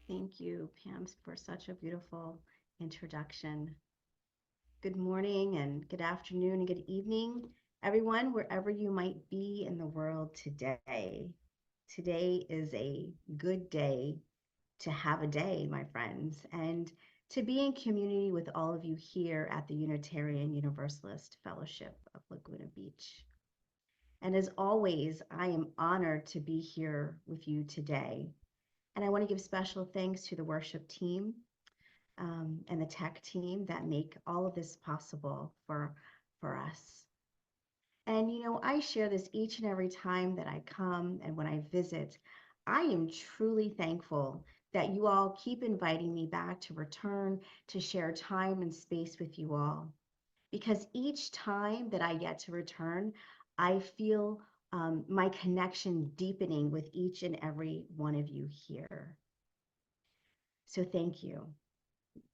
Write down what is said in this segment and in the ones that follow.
Thank you, Pam, for such a beautiful introduction. Good morning and good afternoon and good evening, everyone, wherever you might be in the world today. Today is a good day to have a day, my friends, and to be in community with all of you here at the Unitarian Universalist Fellowship of Laguna Beach. And as always, I am honored to be here with you today. And I want to give special thanks to the worship team and the tech team that make all of this possible for us. And I share this each and every time that I come and when I visit. I am truly thankful that you all keep inviting me back to return to share time and space with you all. Because each time that I get to return, I feel my connection deepening with each and every one of you here. So thank you.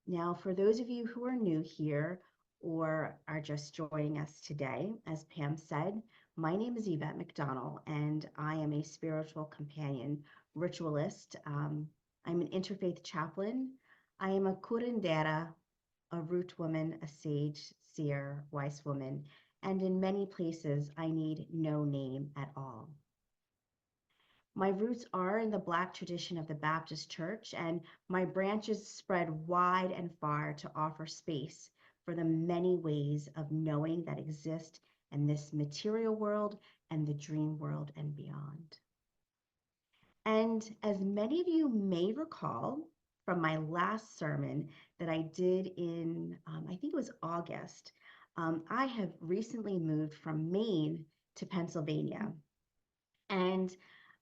Now, for those of you who are new here or are just joining us today, as Pam said, my name is Yvette McDonnell, and I am a spiritual companion ritualist. I'm an interfaith chaplain. I am a curandera, a root woman, a sage, seer, wise woman, and in many places I need no name at all. My roots are in the Black tradition of the Baptist Church, and my branches spread wide and far to offer space for the many ways of knowing that exist in this material world and the dream world and beyond. And as many of you may recall from my last sermon that I did in, I think it was August, I have recently moved from Maine to Pennsylvania. And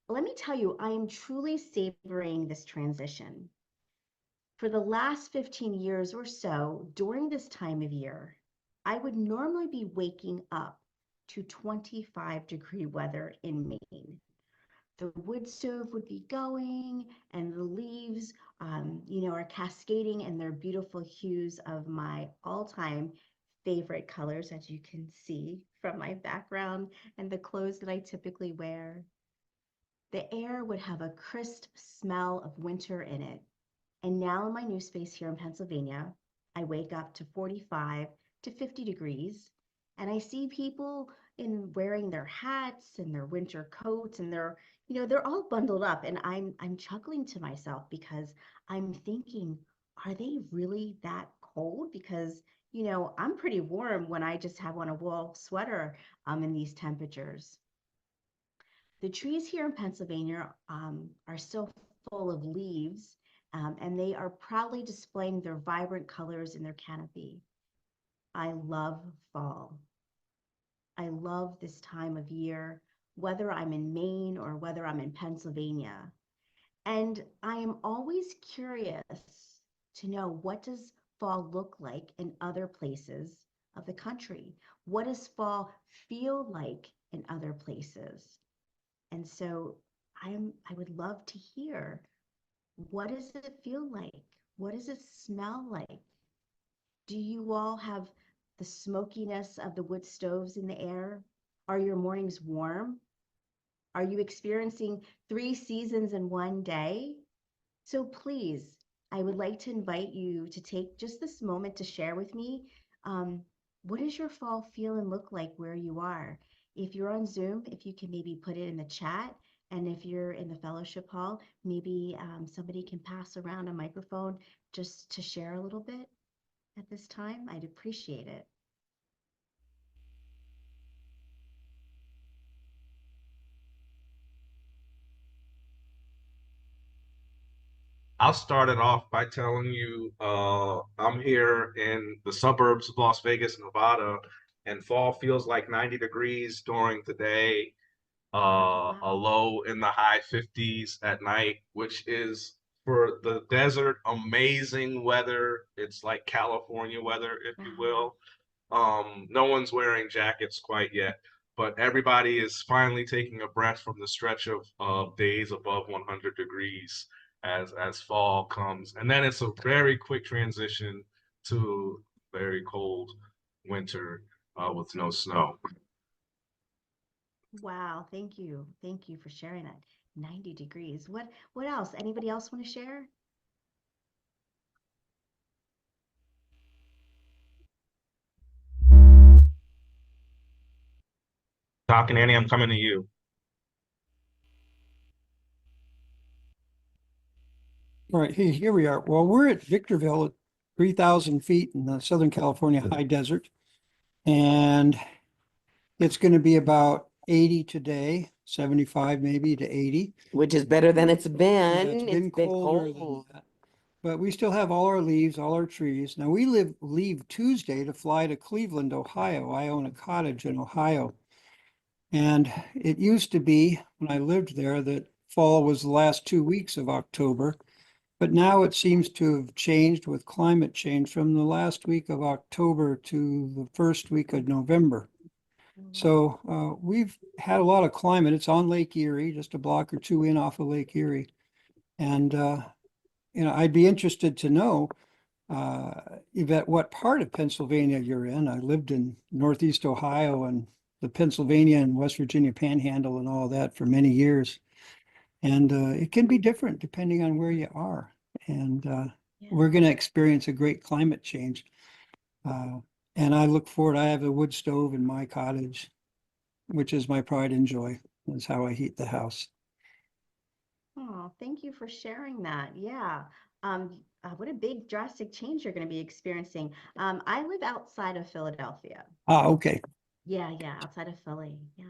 let me tell you, I am truly savoring this transition. For the last 15 years or so, during this time of year, I would normally be waking up to 25-degree weather in Maine. The wood stove would be going and the leaves, are cascading in their beautiful hues of my all-time favorite colors, as you can see from my background and the clothes that I typically wear. The air would have a crisp smell of winter in it. And now in my new space here in Pennsylvania, I wake up to 45 to 50 degrees and I see people in wearing their hats and their winter coats and they're all bundled up and I'm chuckling to myself because I'm thinking, are they really that cold? Because I'm pretty warm when I just have on a wool sweater in these temperatures. The trees here in Pennsylvania are still full of leaves, and they are proudly displaying their vibrant colors in their canopy. I love fall. I love this time of year, whether I'm in Maine or whether I'm in Pennsylvania. And I am always curious to know, what does fall look like in other places of the country? What does fall feel like in other places? And so I would love to hear, what does it feel like? What does it smell like? Do you all have the smokiness of the wood stoves in the air? Are your mornings warm? Are you experiencing 3 seasons in one day? So please, I would like to invite you to take just this moment to share with me, what does your fall feel and look like where you are? If you're on Zoom, if you can maybe put it in the chat, and if you're in the fellowship hall, maybe somebody can pass around a microphone just to share a little bit at this time. I'd appreciate it. I'll start it off by telling you I'm here in the suburbs of Las Vegas, Nevada, and fall feels like 90 degrees during the day, Oh, a wow. low in the high 50s at night, which is for the desert amazing weather. It's like California weather, if you Wow. will. No one's wearing jackets quite yet, but everybody is finally taking a breath from the stretch of days above 100 degrees as fall comes, and then it's a very quick transition to very cold winter with no snow. Wow. Thank you. Thank you for sharing that. 90 degrees. What else? Anybody else want to share? Doc and Annie, I'm coming to you. All right, hey, here we are. Well, we're at Victorville at 3,000 feet in the Southern California high desert. And it's going to be about 80 today, 75 maybe to 80. Which is better than it's Yeah, been. it's It's been been colder than cold. that. But we still have all our leaves, all our trees. Now we leave Tuesday to fly to Cleveland, Ohio. I own a cottage in Ohio. And it used to be when I lived there that fall was the last 2 weeks of October. But now it seems to have changed with climate change from the last week of October to the first week of November. So we've had a lot of climate. It's on Lake Erie, just a block or two in off of Lake Erie. And, I'd be interested to know, Yvette, what part of Pennsylvania you're in. I lived in Northeast Ohio and the Pennsylvania and West Virginia Panhandle and all that for many years. And it can be different depending on where you are. And we're going to experience a great climate change. And I look forward, I have a wood stove in my cottage, which is my pride and joy. That's how I heat the house. Oh, thank you for sharing that. Yeah. What a big drastic change you're going to be experiencing. I live outside of Philadelphia. Ah, okay. Yeah, outside of Philly. Yeah.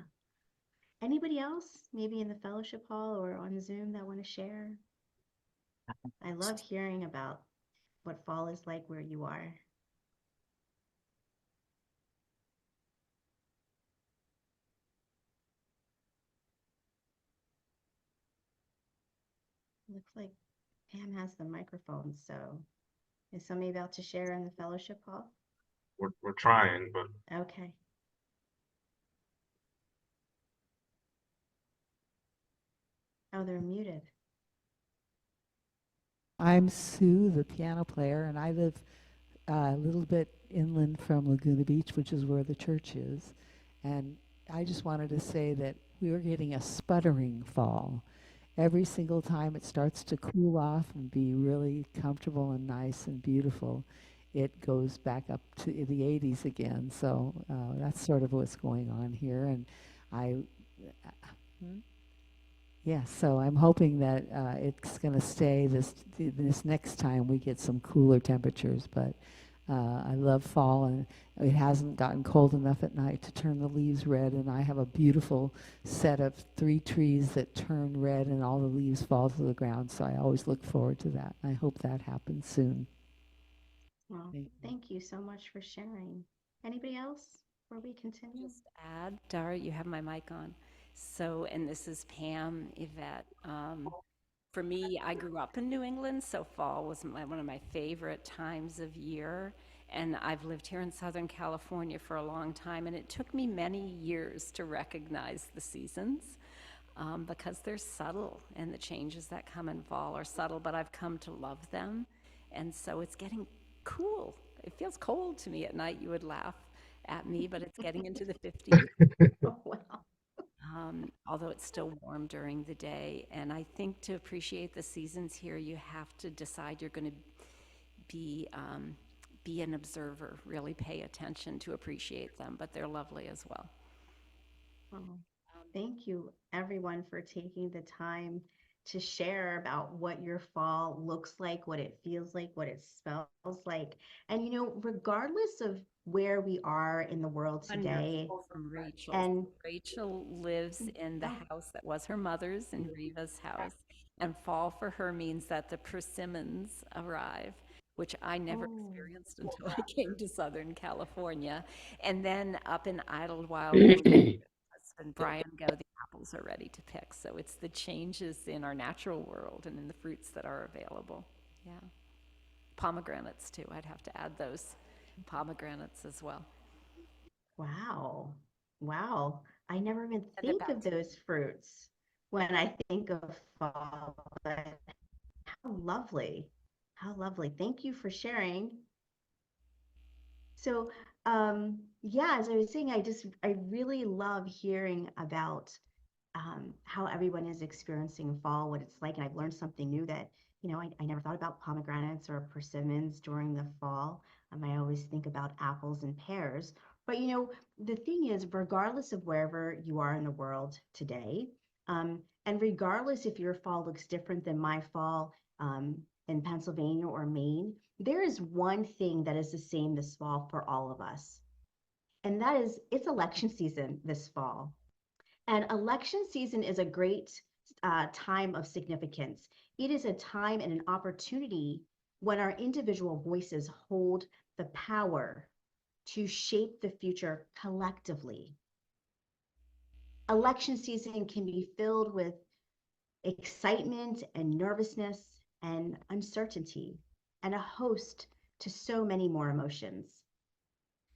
Anybody else, maybe in the fellowship hall or on Zoom that want to share? I love hearing about what fall is like where you are. Looks like Pam has the microphone, so is somebody about to share in the fellowship hall? We're trying, but Okay. Oh, they're muted. I'm Sue, the piano player, and I live a little bit inland from Laguna Beach, which is where the church is. And I just wanted to say that we are getting a sputtering fall. Every single time it starts to cool off and be really comfortable and nice and beautiful, it goes back up to the 80s again. So that's sort of what's going on here. And I, hmm? Yeah, so I'm hoping that it's going to stay this next time we get some cooler temperatures. But I love fall, and it hasn't gotten cold enough at night to turn the leaves red. And I have a beautiful set of 3 trees that turn red, and all the leaves fall to the ground. So I always look forward to that. I hope that happens soon. Well, thank you so much for sharing. Anybody else before we continue? Just add, Dara, you have my mic on. So, and this is Pam, Yvette. For me, I grew up in New England, so fall was one of my favorite times of year. And I've lived here in Southern California for a long time, and it took me many years to recognize the seasons because they're subtle, and the changes that come in fall are subtle, but I've come to love them. And so it's getting cool. It feels cold to me at night. You would laugh at me, but it's getting into the 50s, Oh, wow. although it's still warm during the day. And I think to appreciate the seasons here, you have to decide you're going to be be an observer, really pay attention to appreciate them, but they're lovely as well. Oh, thank you, everyone, for taking the time to share about what your fall looks like, what it feels like, what it smells like. And, regardless of where we are in the world today, Wonderful from Rachel. and Rachel lives in the oh, house that was her mother's in Riva's house, and fall for her means that the persimmons arrive, which I never oh, experienced until I came to Southern California. And then up in Idlewild, where my husband Brian go, the apples are ready to pick. So it's the changes in our natural world and in the fruits that are available. Yeah. Pomegranates too. I'd have to add those pomegranates as well. wow. Wow. I never even Send it think back of to you. those fruits when I think of fall, but how lovely. How lovely. Thank you for sharing. So, yeah, as I was saying, I really love hearing about how everyone is experiencing fall, what it's like. And I've learned something new that, I never thought about pomegranates or persimmons during the fall. I always think about apples and pears. But the thing is, regardless of wherever you are in the world today, and regardless if your fall looks different than my fall in Pennsylvania or Maine, there is one thing that is the same this fall for all of us. And that is it's election season this fall. And election season is a great time of significance. It is a time and an opportunity when our individual voices hold the power to shape the future collectively. Election season can be filled with excitement and nervousness and uncertainty and a host to so many more emotions.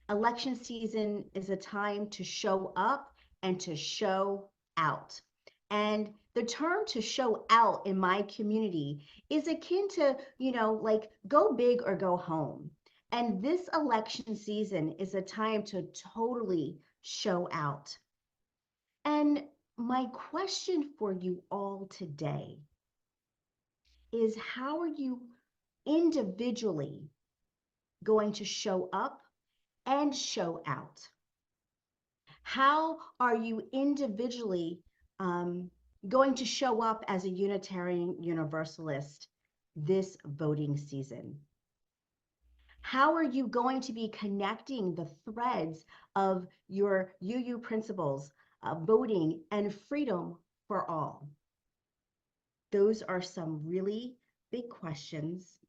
Election season is a time to show up and to show out. And the term to show out in my community is akin to, like go big or go home. And this election season is a time to totally show out. And my question for you all today is how are you individually going to show up and show out? How are you individually going to show up as a Unitarian Universalist this voting season? How are you going to be connecting the threads of your UU principles, voting, and freedom for all? Those are some really big questions,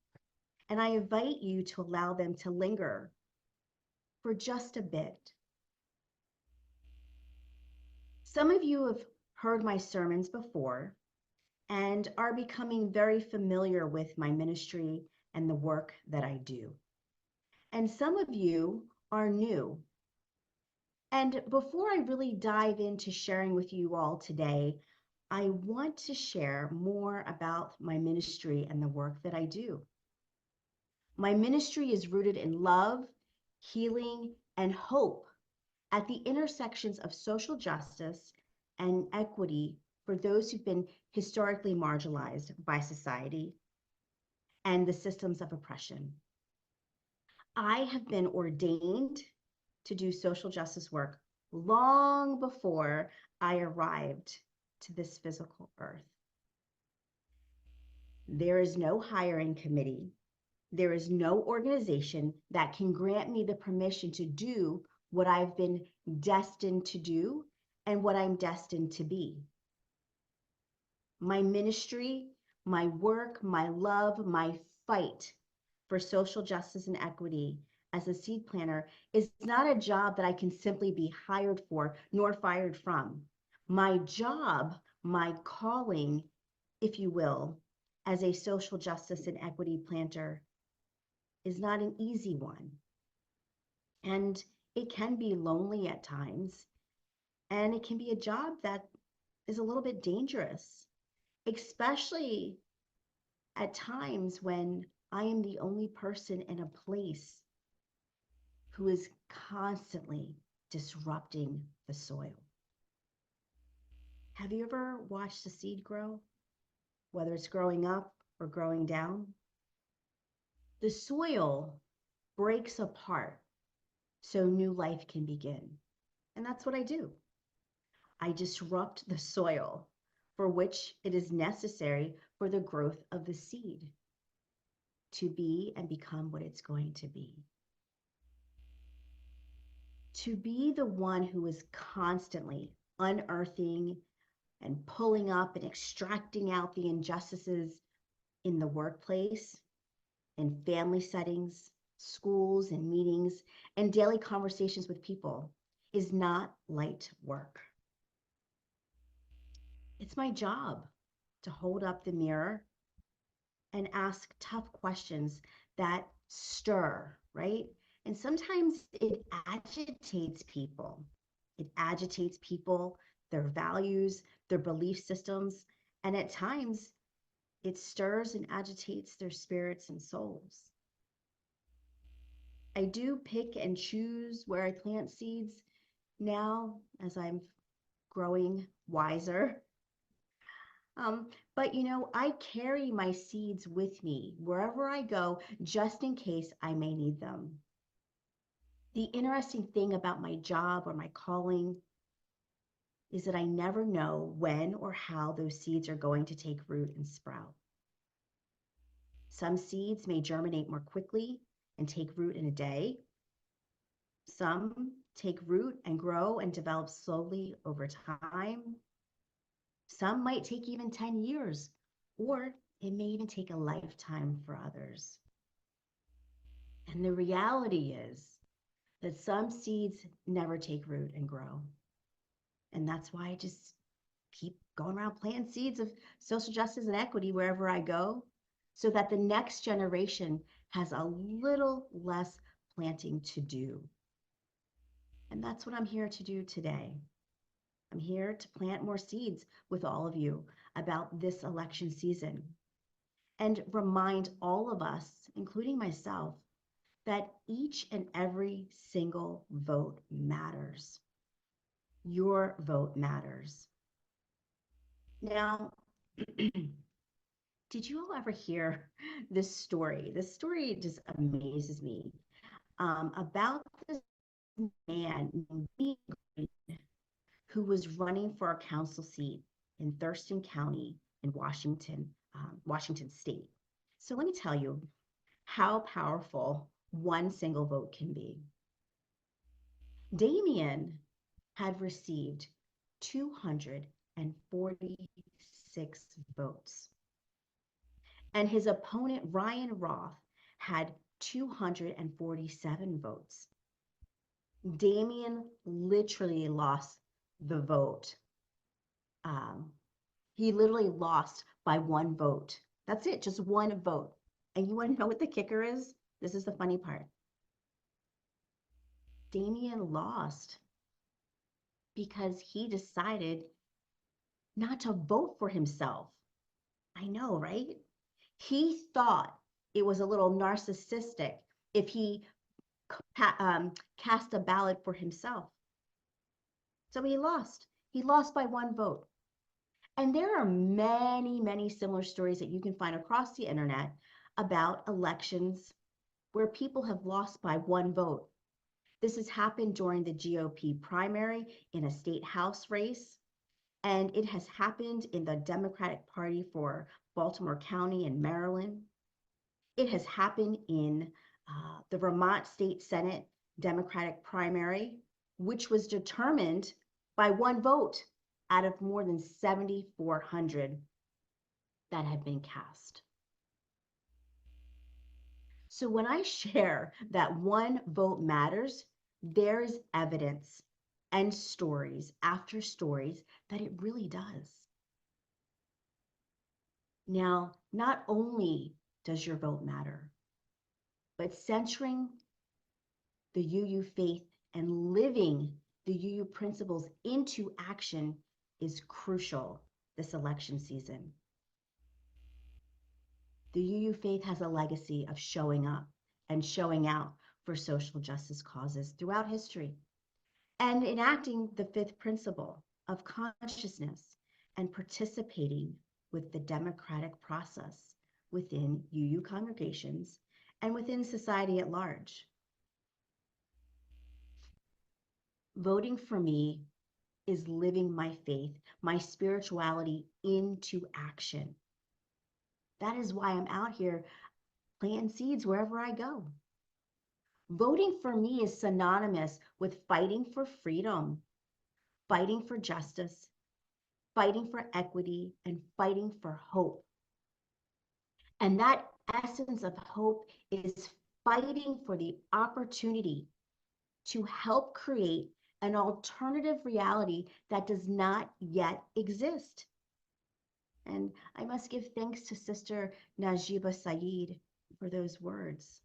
and I invite you to allow them to linger for just a bit. Some of you have heard my sermons before and are becoming very familiar with my ministry and the work that I do. And some of you are new. And before I really dive into sharing with you all today, I want to share more about my ministry and the work that I do. My ministry is rooted in love, healing, and hope at the intersections of social justice and equity for those who've been historically marginalized by society and the systems of oppression. I have been ordained to do social justice work long before I arrived to this physical earth. There is no hiring committee. There is no organization that can grant me the permission to do what I've been destined to do and what I'm destined to be. My ministry, my work, my love, my fight for social justice and equity as a seed planter is not a job that I can simply be hired for nor fired from. My job, my calling, if you will, as a social justice and equity planter is not an easy one. And it can be lonely at times, and it can be a job that is a little bit dangerous, especially at times when I am the only person in a place who is constantly disrupting the soil. Have you ever watched a seed grow, whether it's growing up or growing down? The soil breaks apart so new life can begin. And that's what I do. I disrupt the soil for which it is necessary for the growth of the seed to be and become what it's going to be. To be the one who is constantly unearthing and pulling up and extracting out the injustices in the workplace, in family settings, schools and meetings, and daily conversations with people is not light work. It's my job to hold up the mirror and ask tough questions that stir, right? And sometimes it agitates people. It agitates people, their values, their belief systems, and at times it stirs and agitates their spirits and souls. I do pick and choose where I plant seeds now as I'm growing wiser. But I carry my seeds with me wherever I go, just in case I may need them. The interesting thing about my job or my calling is that I never know when or how those seeds are going to take root and sprout. Some seeds may germinate more quickly and take root in a day. Some take root and grow and develop slowly over time. Some might take even 10 years, or it may even take a lifetime for others. And the reality is that some seeds never take root and grow. And that's why I just keep going around planting seeds of social justice and equity wherever I go, so that the next generation has a little less planting to do. And that's what I'm here to do today. I'm here to plant more seeds with all of you about this election season and remind all of us, including myself, that each and every single vote matters. Your vote matters. Now, did you all ever hear this story? This story just amazes me, about this man named Lee Green, who was running for a council seat in Thurston County in Washington State. So let me tell you how powerful one single vote can be. Damien had received 246 votes, and his opponent, Ryan Roth, had 247 votes. Damien literally lost the vote. He literally lost by one vote. That's it, just one vote. And you want to know what the kicker is? This is the funny part. Damien lost because he decided not to vote for himself. I know, right? He thought it was a little narcissistic if he cast a ballot for himself. So he lost. He lost by one vote. And there are many, many similar stories that you can find across the internet about elections where people have lost by one vote. This has happened during the GOP primary in a state house race, and it has happened in the Democratic Party for Baltimore County in Maryland. It has happened in the Vermont State Senate Democratic primary, which was determined by one vote out of more than 7,400 that had been cast. So when I share that one vote matters, there's evidence and stories after stories that it really does. Now, not only does your vote matter, but centering the UU faith and living the UU principles into action is crucial this election season. The UU faith has a legacy of showing up and showing out for social justice causes throughout history, and enacting the fifth principle of consciousness and participating with the democratic process within UU congregations and within society at large. Voting for me is living my faith, my spirituality into action. That is why I'm out here planting seeds wherever I go. Voting for me is synonymous with fighting for freedom, fighting for justice, fighting for equity, and fighting for hope. And that essence of hope is fighting for the opportunity to help create an alternative reality that does not yet exist. And I must give thanks to Sister Najiba Saeed for those words.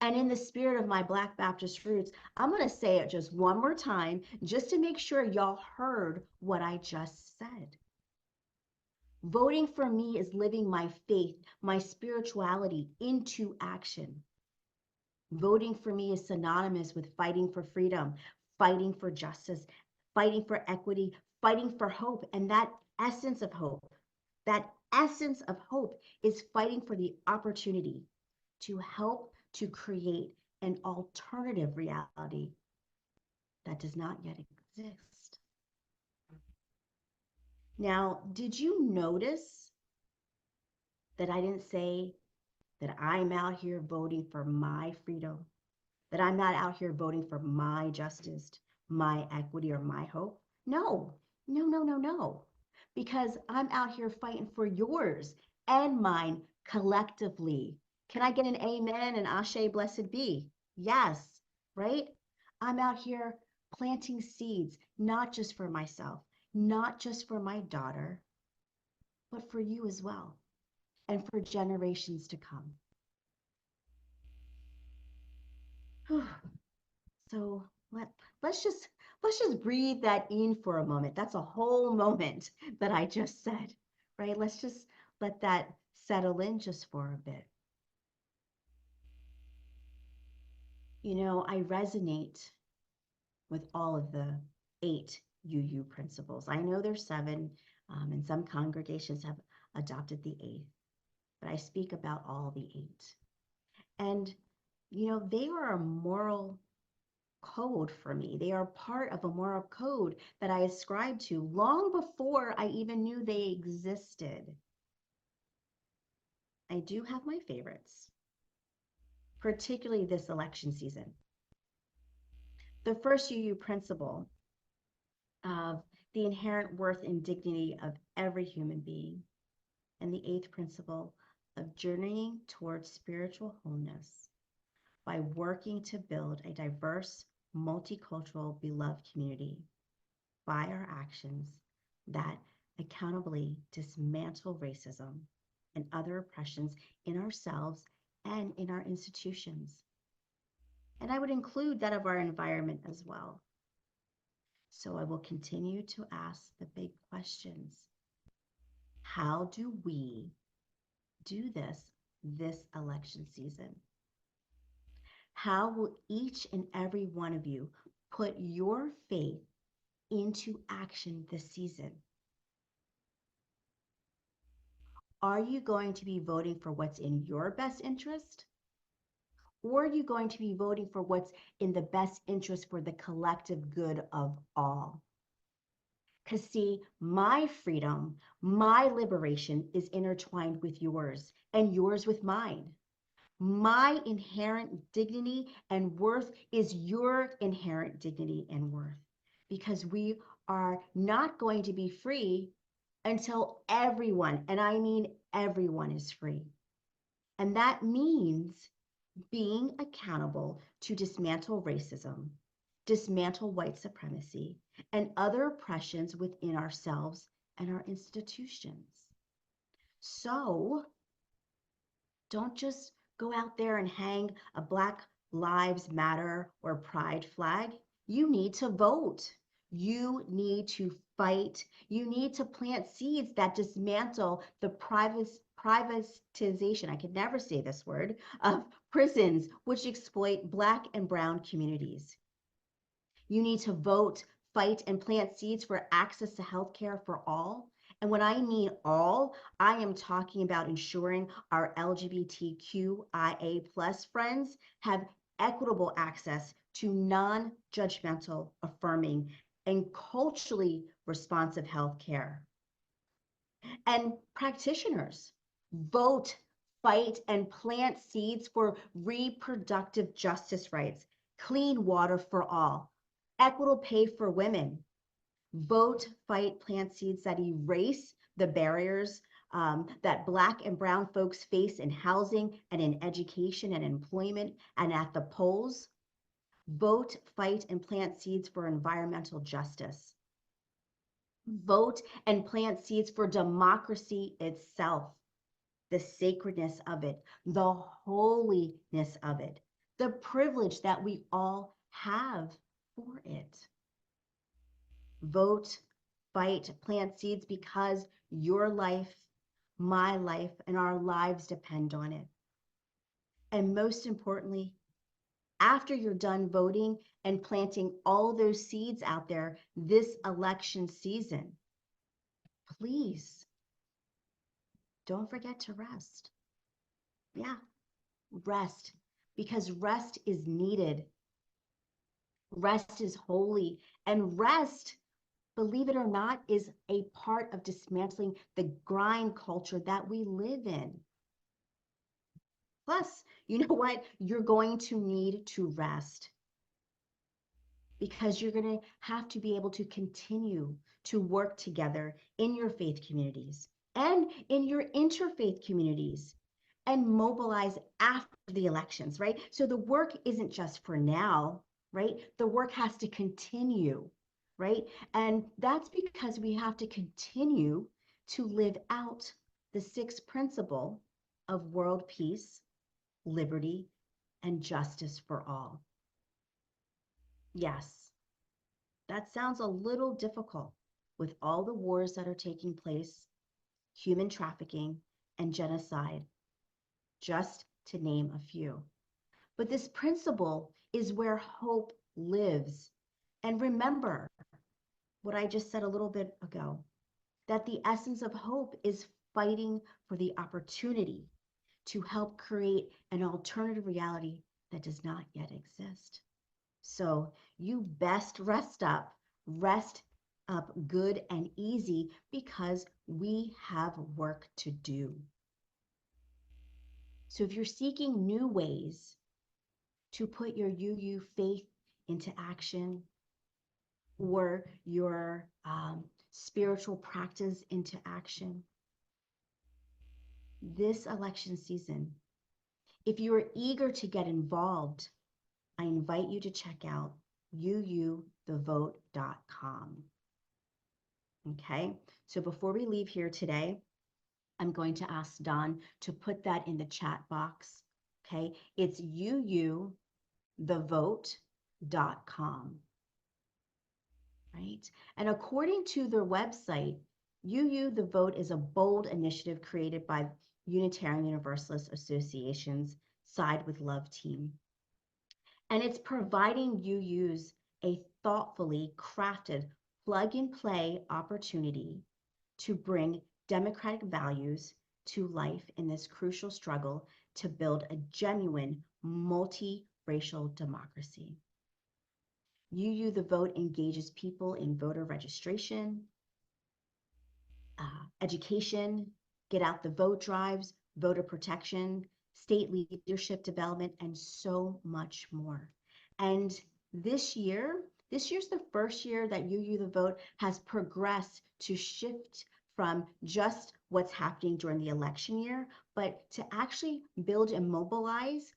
And in the spirit of my Black Baptist roots, I'm going to say it just one more time, just to make sure y'all heard what I just said. Voting for me is living my faith, my spirituality into action. Voting for me is synonymous with fighting for freedom, fighting for justice, fighting for equity, fighting for hope. And that essence of hope. That essence of hope is fighting for the opportunity to help to create an alternative reality that does not yet exist. Now, did you notice that I didn't say that I'm out here voting for my freedom, that I'm not out here voting for my justice, my equity, or my hope? No, no, no, no, no. Because I'm out here fighting for yours and mine collectively. Can I get an amen and ashe blessed be? Yes, right? I'm out here planting seeds, not just for myself, not just for my daughter, but for you as well, and for generations to come. So let's just breathe that in for a moment. That's a whole moment that I just said, right? Let's just let that settle in just for a bit. You know, I resonate with all of the 8 UU principles. I know there's 7, and some congregations have adopted the 8th, but I speak about all the 8. And, you know, they are a moral code for me. They are part of a moral code that I ascribed to long before I even knew they existed. I do have my favorites, particularly this election season. The first UU principle of the inherent worth and dignity of every human being, and the 8th principle of journeying towards spiritual wholeness by working to build a diverse, multicultural, beloved community by our actions that accountably dismantle racism and other oppressions in ourselves and in our institutions. And I would include that of our environment as well. So I will continue to ask the big questions. How do we do this election season? How will each and every one of you put your faith into action this season? Are you going to be voting for what's in your best interest? Or are you going to be voting for what's in the best interest for the collective good of all? Because see, my freedom, my liberation is intertwined with yours and yours with mine. My inherent dignity and worth is your inherent dignity and worth, because we are not going to be free until everyone, and I mean everyone, is free. And that means being accountable to dismantle racism, dismantle white supremacy, and other oppressions within ourselves and our institutions. So don't just go out there and hang a Black Lives Matter or Pride flag. You need to vote. You need to fight. You need to plant seeds that dismantle the privatization, I could never say this word, of prisons, which exploit Black and brown communities. You need to vote, fight, and plant seeds for access to healthcare for all. And when I mean all, I am talking about ensuring our LGBTQIA+ friends have equitable access to non-judgmental, affirming, and culturally responsive healthcare. And practitioners, vote, fight, and plant seeds for reproductive justice rights, clean water for all, equitable pay for women. Vote, fight, plant seeds that erase the barriers that Black and brown folks face in housing and in education and employment and at the polls. Vote, fight, and plant seeds for environmental justice. Vote and plant seeds for democracy itself, the sacredness of it, the holiness of it, the privilege that we all have for it. Vote, fight, plant seeds because your life, my life, and our lives depend on it. And most importantly, after you're done voting and planting all those seeds out there this election season, please don't forget to rest. Yeah, rest, because rest is needed. Rest is holy, and rest, believe it or not, is a part of dismantling the grind culture that we live in. Plus, you know what? You're going to need to rest, because you're going to have to be able to continue to work together in your faith communities and in your interfaith communities and mobilize after the elections, right? So the work isn't just for now, right? The work has to continue, right? And that's because we have to continue to live out the sixth principle of world peace, liberty, and justice for all. Yes, that sounds a little difficult with all the wars that are taking place, human trafficking, and genocide, just to name a few. But this principle is where hope lives. And remember what I just said a little bit ago, that the essence of hope is fighting for the opportunity to help create an alternative reality that does not yet exist. So you best rest up good and easy, because we have work to do. So if you're seeking new ways to put your UU faith into action, or your spiritual practice into action, this election season, if you are eager to get involved, I invite you to check out uuthevote.com. Okay, so before we leave here today, I'm going to ask Don to put that in the chat box. Okay, it's uuthevote.com. Right? And according to their website, UU the Vote is a bold initiative created by Unitarian Universalist Association's Side with Love team. And it's providing UUs a thoughtfully crafted plug-and-play opportunity to bring democratic values to life in this crucial struggle to build a genuine multiracial democracy. UU the Vote engages people in voter registration, education, get out the vote drives, voter protection, state leadership development, and so much more. And this year's the first year that UU the Vote has progressed to shift from just what's happening during the election year, but to actually build and mobilize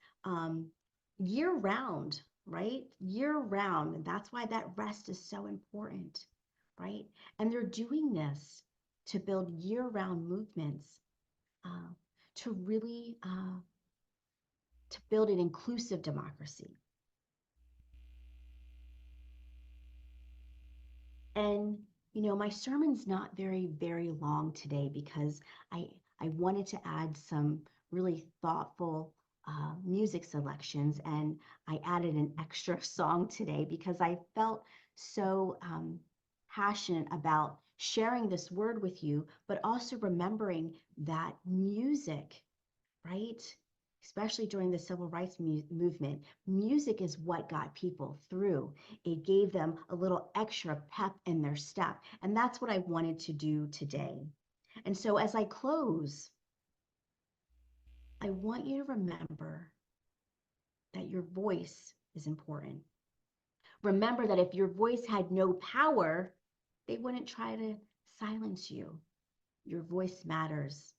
year round, right? Year round. And that's why that rest is so important, right? And they're doing this to build year-round movements, to really to build an inclusive democracy. And you know, my sermon's not very long today, because I wanted to add some really thoughtful music selections, and I added an extra song today because I felt so passionate about sharing this word with you, but also remembering that music, right? Especially during the civil rights movement, music is what got people through. It gave them a little extra pep in their step. And that's what I wanted to do today. And so as I close, I want you to remember that your voice is important. Remember that if your voice had no power, they wouldn't try to silence you. Your voice matters.